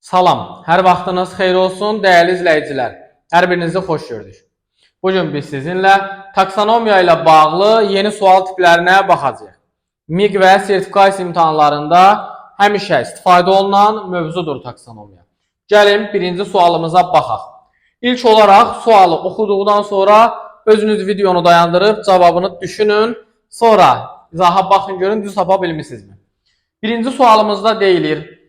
Salam, hər vaxtınız xeyir olsun, dəyərli izləyicilər. Hər birinizi xoş gördük. Bugün biz sizinlə taksonomiya ilə bağlı yeni sual tiplərinə baxacağıq. MİQ və sertifikasiya imtahanlarında həmişə istifadə olunan mövzudur taksonomiya. Gəlin birinci sualımıza baxaq. İlk olaraq sualı oxuduqdan sonra özünüz videonu dayandırıb cavabını düşünün, sonra izaha baxın görün düz tapa bilmisinizmi? Birinci sualımızda deyilir: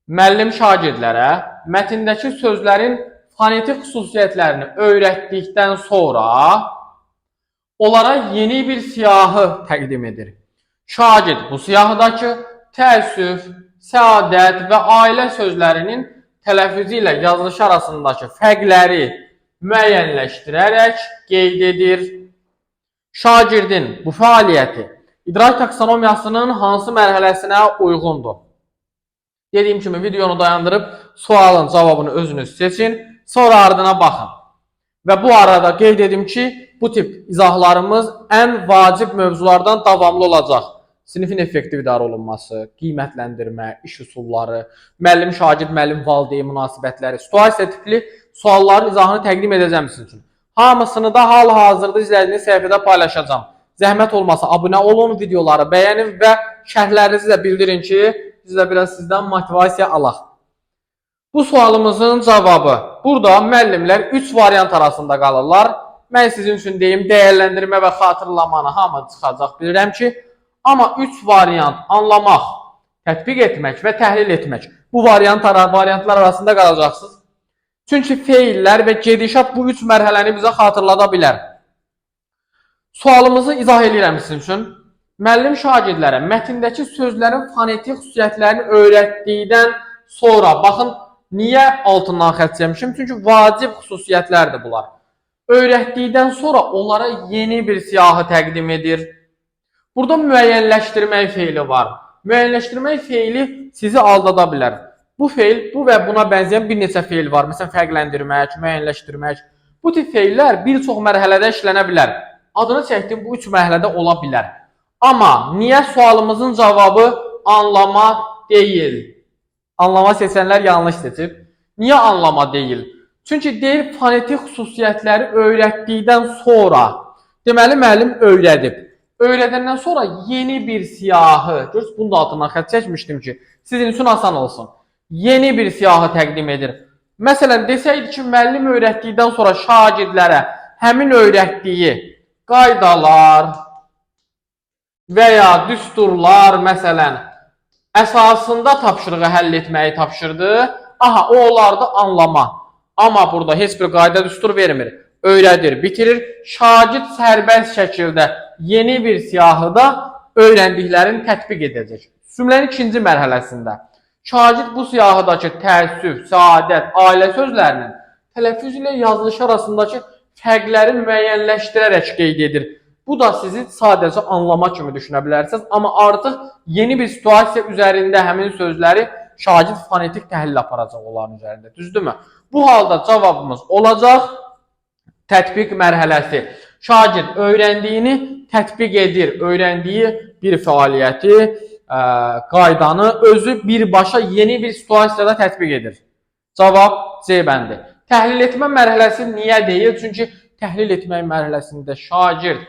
müəllim şagirdlərə mətndəki sözlərin fonetik xüsusiyyətlərini öyrətdikdən sonra onlara yeni bir siyahı təqdim edir. Şagird bu siyahıdakı təəssüf, səadət və ailə sözlərinin tələffüzü ilə yazılışı arasındakı fərqləri müəyyənləşdirərək qeyd edir. Şagirdin bu fəaliyyəti idrak taksonomiyasının hansı mərhələsinə uyğundur? Dediyim kimi videonu dayandırıb sualın cavabını özünüz seçin, sonra ardına baxın. Və bu arada qeyd edim ki, bu tip izahlarımız ən vacib mövzulardan davamlı olacaq. Sinifin effektiv idarə olunması, qiymətləndirmə, iş üsulları, müəllim şagird, müəllim valideyn münasibətləri, situasiya tipli sualların izahını təqdim edəcəm sizin üçün. Hamısını da hal-hazırda izlədiyiniz səhifədə paylaşacağım. Zəhmət olmasa abunə olun, videoları bəyənin və şərhlərinizi də bildirin ki, biz də biraz sizdən motivasiya alaq. Bu sualımızın cavabı. Burada müəllimlər 3 variant arasında qalırlar. Mən sizin üçün deyim, dəyərləndirmə və xatırlamanı hamı çıxacaq bilirəm ki, amma 3 variant anlamaq, tətbiq etmək və təhlil etmək. Bu variantlar arasında qalacaqsınız. Çünki feillər və gedişat bu 3 mərhələni bizə xatırlada bilər. Sualımızı izah edirəm sizin üçün. Müəllim şagirdlərə mətndəki sözlərin fonetik xüsusiyyətlərini öyrətdikdən sonra, baxın, niyə altından xətt çəkmişim? Çünki vacib xüsusiyyətlərdir bunlar. Öyrətdikdən sonra onlara yeni bir siyahı təqdim edir. Burada müəyyənləşdirmək feili var. Müəyyənləşdirmək feili sizi aldada bilər. Bu feil, bu və buna bənzəyən bir neçə feil var. Məsələn, fərqləndirmək, müəyyənləşdirmək. Bu tip feillər bir çox mərhələdə işlənə bilər. Adını çəkdim, bu 3 mərhələdə ola bilər. Amma niyə sualımızın cavabı anlama deyil? Anlama seçənlər yanlış seçib. Niyə anlama deyil? Çünki deyil, fonetik xüsusiyyətləri öyrətdikdən sonra. Deməli, müəllim öyrədib. Öyrədəndən sonra yeni bir siyahı, görürsünüz, bunun da altından xətt çəkmişdim ki, sizin üçün asan olsun. Yeni bir siyahı təqdim edir. Məsələn, desəydi ki, müəllim öyrətdikdən sonra şagirdlərə həmin öyrətdiyi qaydalar və ya düsturlar, məsələn, əsasında tapşırığı həll etməyi tapşırdı. Aha, o olardı anlama. Amma burada heç bir qayda düstur vermir. Öyrədir, bitirir. Şagird sərbəst şəkildə yeni bir siyahıda öyrəndiklərini tətbiq edəcək. Cümlənin ikinci mərhələsində şagird bu siyahıdakı təəssüf, səadət, ailə sözlərinin tələffüz ilə yazılışı arasındakı fərqləri müəyyənləşdirərək qeyd edir. Bu da sizi sadəcə anlama kimi düşünə bilərsiniz. Amma artıq yeni bir situasiya üzərində həmin sözləri şagird fonetik təhlil aparacaq onların üzərində. Düzdürmü? Bu halda cavabımız olacaq tətbiq mərhələsi. Şagird öyrəndiyini tətbiq edir. Öyrəndiyi bir fəaliyyəti, qaydanı özü birbaşa yeni bir situasiyada tətbiq edir. Cavab C bəndi. Təhlil etmə mərhələsi niyə deyil? Çünki təhlil etmək mərhələsində şagird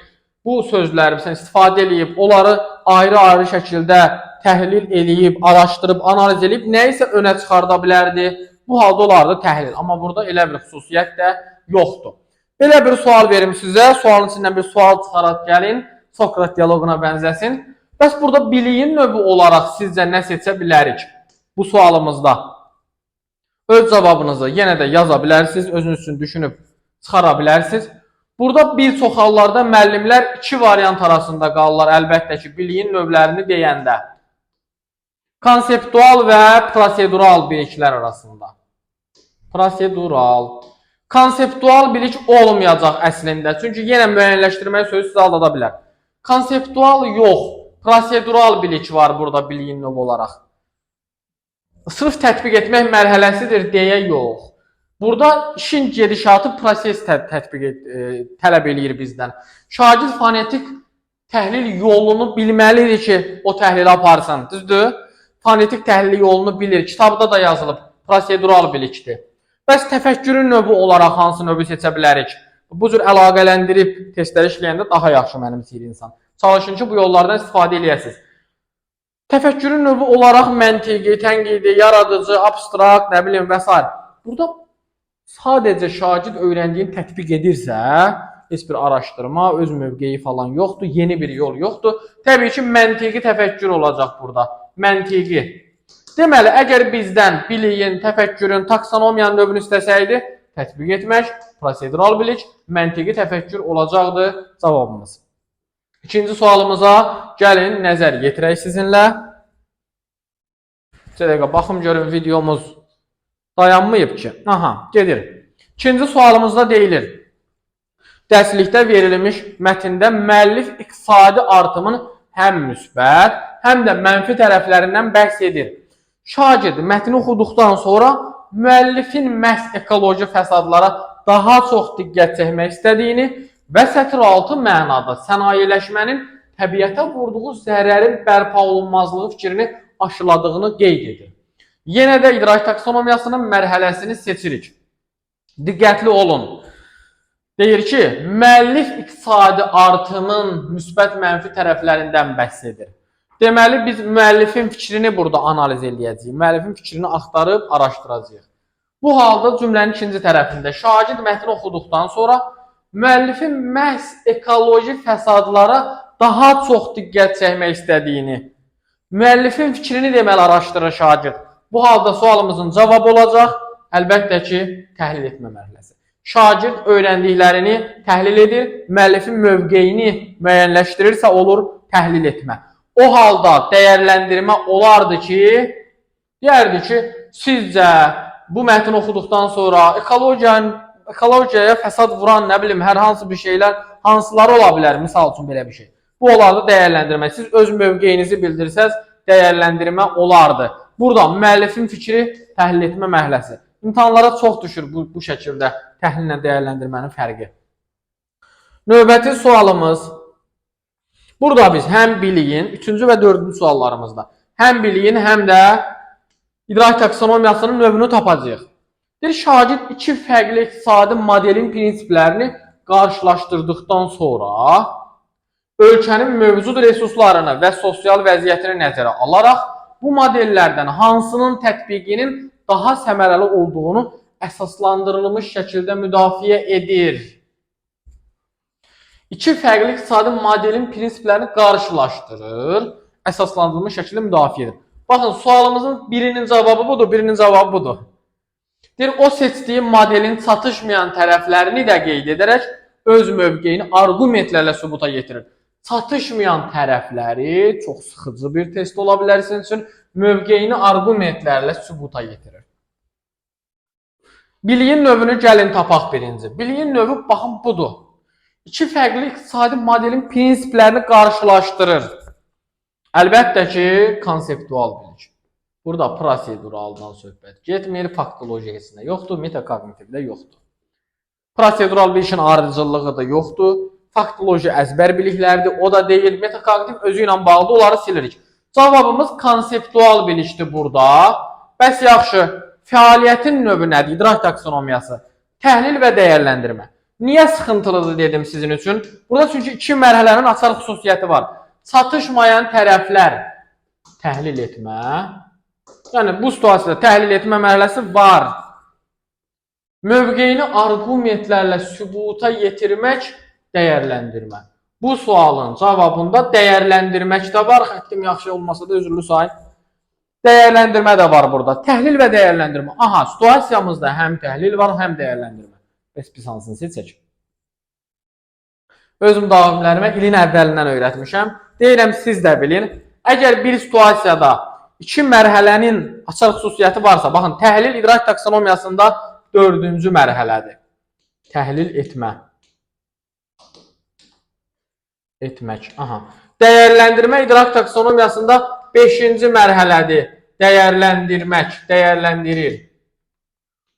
bu sözləri istifadə edib, onları ayrı-ayrı şəkildə təhlil edib, araşdırıb, analiz edib, nə isə önə çıxarda bilərdi. Bu halda olardı təhlil. Amma burada elə bir xüsusiyyət də yoxdur. Belə bir sual verim sizə. Sualın içindən bir sual çıxaraq gəlin. Sokrat dialoquna bənzəsin. Bəs burada biliyin növü olaraq sizcə nə seçə bilərik bu sualımızda? Öz cavabınızı yenə də yaza bilərsiniz. Özünüz üçün düşünüb çıxara bilərsiniz. Burada bir çox hallarda müəllimlər 2 variant arasında qalırlar. Əlbəttə ki, biliyin növlərini deyəndə. Konseptual və prosedural biliklər arasında. Prosedural. Konseptual bilik olmayacaq əslində. Çünki yenə müəyyənləşdirmək sözü sizi aldada bilər. Konseptual yox. Prosedural bilik var burada biliyin növü olaraq. Sırf tətbiq etmək mərhələsidir deyə yox. Burada işin gedişatı proses tələb eləyir bizdən. Şagird fonetik təhlil yolunu bilməlidir ki, o təhlili aparsın. Düzdür? Fonetik təhlil yolunu bilir. Kitabda da yazılıb. prosedural bilikdir. Bəs təfəkkürün növü olaraq hansı növü seçə bilərik? Bu cür əlaqələndirib testlər işləyəndə daha yaxşı mənimsəyir insan. Çalışın ki, bu yollardan istifadə edəsiniz. Təfəkkürün növü olaraq məntiqi, tənqidi, yaradıcı, abstrakt, nə bilim və s. Burada sadəcə şagird öyrəndiyini tətbiq edirsə, heç bir araşdırma, öz mövqeyi falan yoxdur, yeni bir yol yoxdur. Təbii ki, məntiqi təfəkkür olacaq burada. Məntiqi. Deməli, əgər bizdən biliyin, təfəkkürün, taksonomiyanın növünü istəsəydi, tətbiq etmək, prosedural bilik, məntiqi təfəkkür olacaqdı cavabımız. İkinci sualımıza gəlin, nəzər yetirək sizinlə. Bir dəqiqə, baxım görün videomuz dayanmayıb ki. Aha, gedir. İkinci sualımızda deyilir. Dərslikdə verilmiş mətndə müəllif iqtisadi artımın həm müsbət, həm də mənfi tərəflərindən bəhs edir. Şagird mətni oxuduqdan sonra müəllifin məhz ekoloji fəsadlara daha çox diqqət çəkmək istədiyini və sətr altı mənada sənayeləşmənin təbiətə vurduğu zərərin bərpa olunmazlığı fikrini aşıladığını qeyd edir. Yenə də idrak taksonomiyasının mərhələsini seçirik. Diqqətli olun. Deyir ki, müəllif iqtisadi artımın müsbət mənfi tərəflərindən bəhs edir. Deməli, biz müəllifin fikrini burada analiz edəcəyik. Müəllifin fikrini axtarıb araşdıracağıq. Bu halda cümlənin ikinci tərəfində şagird mətni oxuduqdan sonra müəllifin məhz ekoloji fəsadlara daha çox diqqət çəkmək istədiyini, müəllifin fikrini deməli araşdırır şagird. Bu halda sualımızın cavabı olacaq, əlbəttə ki, təhlil etmə mərhələsi. Şagird öyrəndiklərini təhlil edir, müəllifin mövqeyini müəyyənləşdirirsə olur təhlil etmə. O halda dəyərləndirmə olardı ki, deyərdi ki, sizcə bu mətni oxuduqdan sonra ekologiyaya fəsad vuran, nə bilim, hər hansı bir şeylər hansıları ola bilər, misal üçün belə bir şey. Bu olardı dəyərləndirmə. Siz öz mövqeyinizi bildirsəz, dəyərləndirmə olardı. Burada müəllifin fikri təhlil etmə mərhələsi. İmtahanlara çox düşür bu şəkildə təhlillə dəyərləndirmənin fərqi. Növbəti sualımız. Burada biz həm biliyin, 3-cü və 4-cü suallarımızda həm biliyin, həm də idrak taksonomiyasının növünü tapacağıq. Bir şagird iki fərqli iqtisadi modelin prinsiplərini qarşılaşdırdıqdan sonra ölkənin mövcud resurslarını və sosial vəziyyətini nəzərə alaraq bu modellərdən hansının tətbiqinin daha səmərəli olduğunu əsaslandırılmış şəkildə müdafiə edir. İki fərqli iqtisadi modelin prinsiplərini qarşılaşdırır, əsaslandırılmış şəkildə müdafiə edir. Baxın, sualımızın birinin cavabı budur, birinin cavabı budur. Deyir, o seçdiyi modelin çatışmayan tərəflərini də qeyd edərək öz mövqeyini arqumentlərlə sübuta yetirir. Çatışmayan tərəfləri çox sıxıcı bir test ola bilər sizin üçün, mövqeyini arqumentlərlə sübuta yetirir. Biliyin növünü gəlin tapaq birinci. Biliyin növü baxın budur. İki fərqli iqtisadi modelin prinsiplərini qarşılaşdırır. Əlbəttə ki, konseptual bilik. Burada proseduraldan söhbət getmir, faktologiyasında yoxdur, metakognitivdə yoxdur. Prosedural bilikin ardıcıllığı da yoxdur, faktoloji əzbər biliklərdir, o da deyil, metakognitiv özü ilə bağlı, onları silirik. Cavabımız konseptual bilikdir burada. Bəs yaxşı, fəaliyyətin növü nədir? İdrak taksonomiyası, təhlil və dəyərləndirmə. Niyə sıxıntılıdır dedim sizin üçün? Burada çünki iki mərhələnin açar xüsusiyyəti var. Çatışmayan tərəflər təhlil etmə. Yəni, bu situasiyada təhlil etmə mərhələsi var. Mövqeyini arqumentlərlə sübuta yetirmək, dəyərləndirmə. Bu sualın cavabında dəyərləndirmək də var. Xəttim yaxşı olmasa da üzrlü say. Dəyərləndirmə də var burada. Təhlil və dəyərləndirmə. Aha, situasiyamızda həm təhlil var, həm dəyərləndirmə. Bəs biz hansını seçək? Öz müdavimlərimə ilin əvvəlindən öyrətmişəm. Deyirəm, siz də bilin. Əgər bir situasiyada iki mərhələnin açar xüsusiyyəti varsa, baxın, təhlil idrak taksonomiyasında 4-cü mərhələdir. Təhlil etmə. Etmək. Aha. Dəyərləndirmə idrak taksonomiyasında 5-ci mərhələdir. Dəyərləndirmək, dəyərləndirir.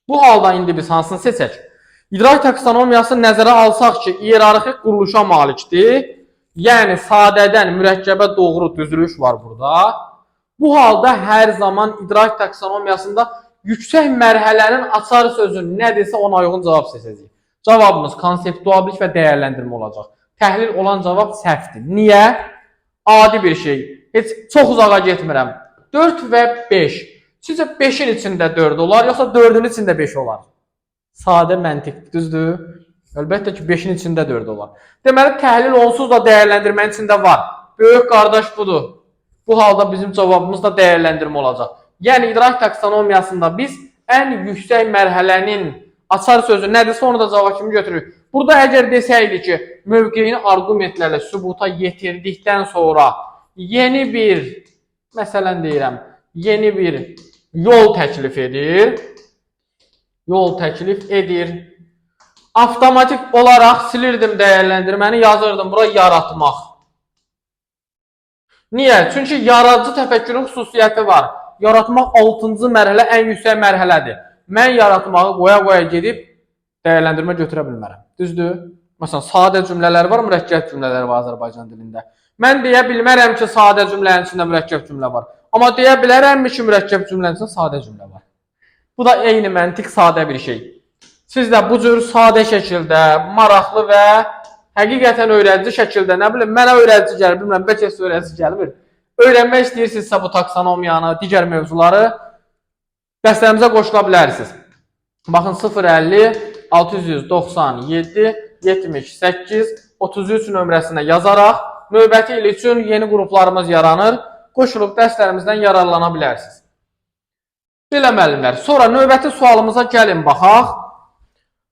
Bu halda indi biz hansını seçək? İdrak taksonomiyası nəzərə alsaq ki, iyerarxik quruluşa malikdir. Yəni, sadədən mürəkkəbə doğru düzülüş var burada. Bu halda hər zaman idrak taksonomiyasında yüksək mərhələnin açar sözü nədirsə ona uyğun cavab seçəcəyik. Cavabımız konseptuallik və dəyərləndirmə olacaq. Təhlil olan cavab səhvdir. Niyə? Adi bir şey. Heç çox uzağa getmirəm. 4 və 5. Sizcə 5-in içində 4 olar, yoxsa 4-ün içində 5 olar? Sadə məntiq, düzdür? Əlbəttə ki, 5-in içində 4 olar. Deməli, təhlil onsuz da dəyərləndirmənin içində var. Böyük qardaş budur. Bu halda bizim cavabımız da dəyərləndirmə olacaq. Yəni, idrak taksonomiyasında biz ən yüksək mərhələnin açar sözü nədirsə onu da cavab kimi götürürük. Burada əgər desəydik ki, mövqeyini arqumentlərlə sübuta yetirdikdən sonra yeni bir, məsələn deyirəm, yeni bir yol təklif edir. Avtomatik olaraq silirdim dəyərləndirməni, yazırdım bura yaratmaq. Niyə? Çünki yaradıcı təfəkkürün xüsusiyyəti var. Yaratmaq 6-cı mərhələ ən yüksək mərhələdir. Mən yaratmağı qoya-qoya gedib dəyərləndirmə götürə bilmərəm. Düzdür? Məsələn, sadə cümlələr var, mürəkkəb cümlələr var Azərbaycan dilində. Mən deyə bilmərəm ki, sadə cümlənin içində mürəkkəb cümlə var. Amma deyə bilərəmmi ki, mürəkkəb cümlənin içində sadə cümlə var. Bu da eyni məntiq, sadə bir şey. Siz də bu cür sadə şəkildə, maraqlı və həqiqətən öyrədici şəkildə, nə bilim, mənə öyrədici gəlir, bilmirəm, bəlkə sizə öyrədici gəlmir. Öyrənmək istəyirsinizsə bu taksonomiyanı, digər mövzuları dəstəmizə qoşula bilərsiniz. Baxın, 050 697 78 33 nömrəsinə yazaraq növbəti il üçün yeni qruplarımız yaranır. Qoşulub dərslərimizdən yararlana bilərsiniz. Belə müəllimlər, sonra növbəti sualımıza gəlin baxaq.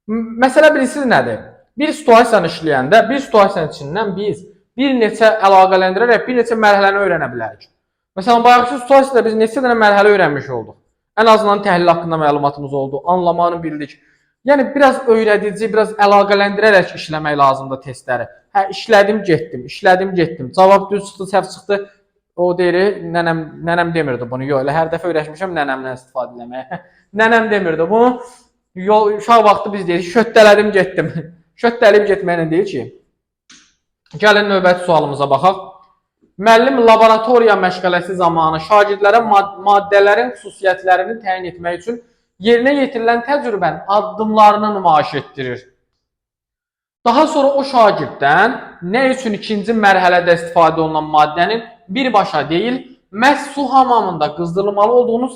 Məsələ bilirsiniz nədir? Bir situasiyanı işləyəndə, bir situasiyanın içindən biz bir neçə əlaqələndirərək bir neçə mərhələni öyrənə bilərik. Məsələn, bayaqki situasiyada biz neçə dənə mərhələ öyrənmiş olduq. Ən azından təhlil haqqında məlumatımız oldu, anlamanı bildik. Yəni, biraz öyrədici, biraz əlaqələndirərək işləmək lazımdır testləri. Hə, işlədim, getdim. Cavab düz çıxdı, səhv çıxdı. O deyir, nənəm demirdi bunu. Yox, elə hər dəfə öyrəşmişəm nənəmlə istifadə eləməyə. Nənəm demirdi bunu. Uşaq vaxtı biz deyirik, şöttələdim, getdim. Şöttəliyib getməklə deyir ki, gəlin növbəti sualımıza baxaq. Müəllim laboratoriya məşğələsi zamanı şagirdlərə maddələrin xüsusiyyətlərini təyin etmək üçün yerinə yetirilən təcrübənin addımlarını nümayiş etdirir. Daha sonra o şagirddən nə üçün ikinci mərhələdə istifadə olunan maddənin birbaşa deyil, məhz su hamamında qızdırılmalı olduğunu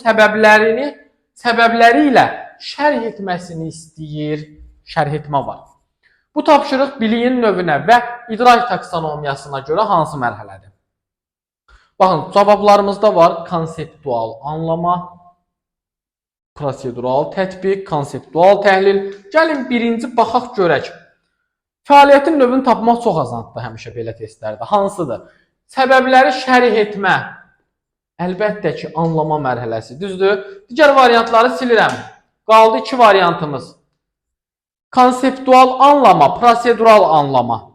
səbəbləri ilə şərh etməsini istəyir. Şərh etmə var. Bu tapşırıq biliyin növünə və idrak taksonomiyasına görə hansı mərhələdir? Baxın, cavablarımızda var konseptual anlama, prosedural tətbiq, konseptual təhlil. Gəlin birinci baxaq görək. Fəaliyyətin növünü tapmaq çox asandır həmişə belə testlərdə. Hansıdır? Səbəbləri şərh etmə. Əlbəttə ki, anlama mərhələsi. Düzdür? Digər variantları silirəm. Qaldı 2 variantımız. Konseptual anlama, prosedural anlama.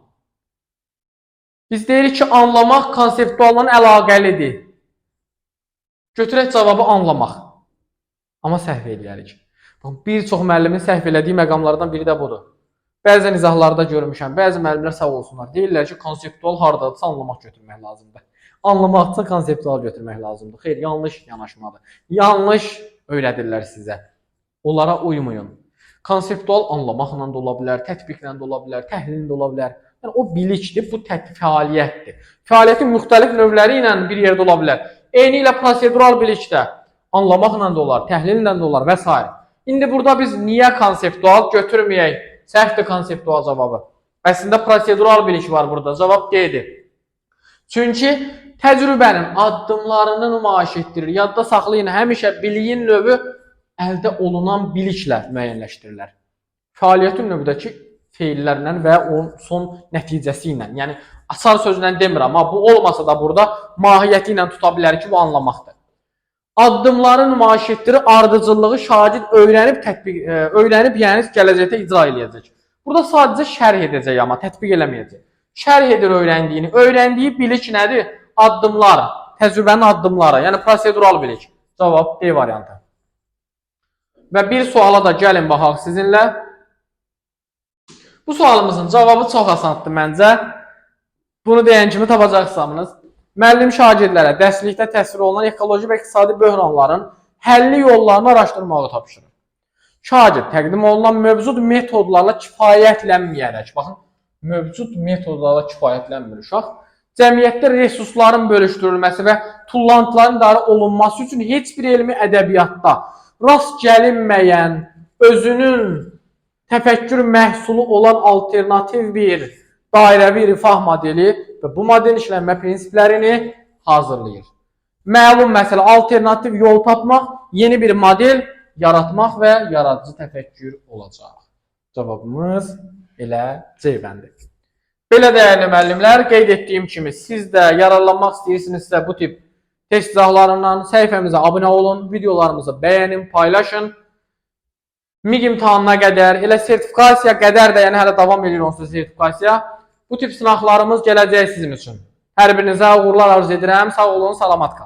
Biz deyirik ki, anlamaq konseptualla əlaqəlidir. Götürək cavabı anlamaq. Amma səhv eləyərik. Bir çox müəllimin səhv elədiyi məqamlardan biri də budur. Bəzən izahlarda görmüşəm, bəzi müəllimlər sağ olsunlar. Deyirlər ki, konseptual haradadırsa anlamaq götürmək lazımdır. Anlamaqsa konseptual götürmək lazımdır. Xeyr, yanlış yanaşmadır. Yanlış öyrədirlər sizə. Onlara uymayın. Konseptual anlamaqla da ola bilər, tətbiqlə də ola bilər, təhlillə də ola bilər. Yəni, o bilikdir, bu fəaliyyətdir. Fəaliyyətin müxtəlif növləri ilə bir yerdə ola bilər. Eyni ilə prosedural bilikdə anlamaqla da olar, təhlillə də olar və s. İndi burada biz niyə konseptual götürməyək? Səhvdir konseptual cavabı. Əslində prosedural bilik var burada, cavab D-dir. Çünki təcrübənin addımlarını nümayiş etdirir. Yadda saxlayın, həmişə biliyin növü əldə olunan biliklə müəyyənləşdirilir. Fəaliyyətin növdəki feillərlə və onun son nəticəsi ilə. Yəni, açar sözlə demirəm, amma bu olmasa da burada mahiyyəti ilə tuta bilər ki, bu anlamaqdır. Addımları nümayiş etdirir, ardıcıllığı şagird öyrənib, yəni gələcəkdə icra eləyəcək. Burada sadəcə şərh edəcək, amma tətbiq eləməyəcək. Şərh edir öyrəndiyini. Öyrəndiyi bilik nədir? Addımlar, təcrübənin addımları, yəni prosedural bilik. Cavab D variantı. Və bir suala da gəlin baxaq sizinlə. Bu sualımızın cavabı çox asandır məncə. Bunu deyən kimi tapacaqsınız. Müəllim şagirdlərə dərslikdə təsvir olunan ekoloji və iqtisadi böhranların həlli yollarını araşdırmağı tapşırır. Şagird təqdim olunan mövcud metodlarla kifayətlənməyərək, baxın, mövcud metodlarla kifayətlənmir uşaq, cəmiyyətdə resursların bölüşdürülməsi və tullantıların idarə olunması üçün heç bir elmi ədəbiyyatda rast gəlinməyən, özünün təfəkkür məhsulu olan alternativ bir dairəvi rifah modeli və bu modelin işlənmə prinsiplərini hazırlayır. Məlum məsələ, alternativ yol tapmaq, yeni bir model yaratmaq və yaradıcı təfəkkür olacaq. Cavabımız elə C-bəndi. Belə dəyərli müəllimlər, qeyd etdiyim kimi siz də yararlanmaq istəyirsinizsə bu tip test izahlarından səhifəmizə abunə olun, videolarımızı bəyənin, paylaşın. MİQ imtahanına qədər, elə sertifikasiya qədər də, yəni hələ davam edir onsuz sertifikasiya. Bu tip sınaqlarımız gələcək sizin üçün. Hər birinizə uğurlar arzu edirəm. Sağ olun, salamat qalın.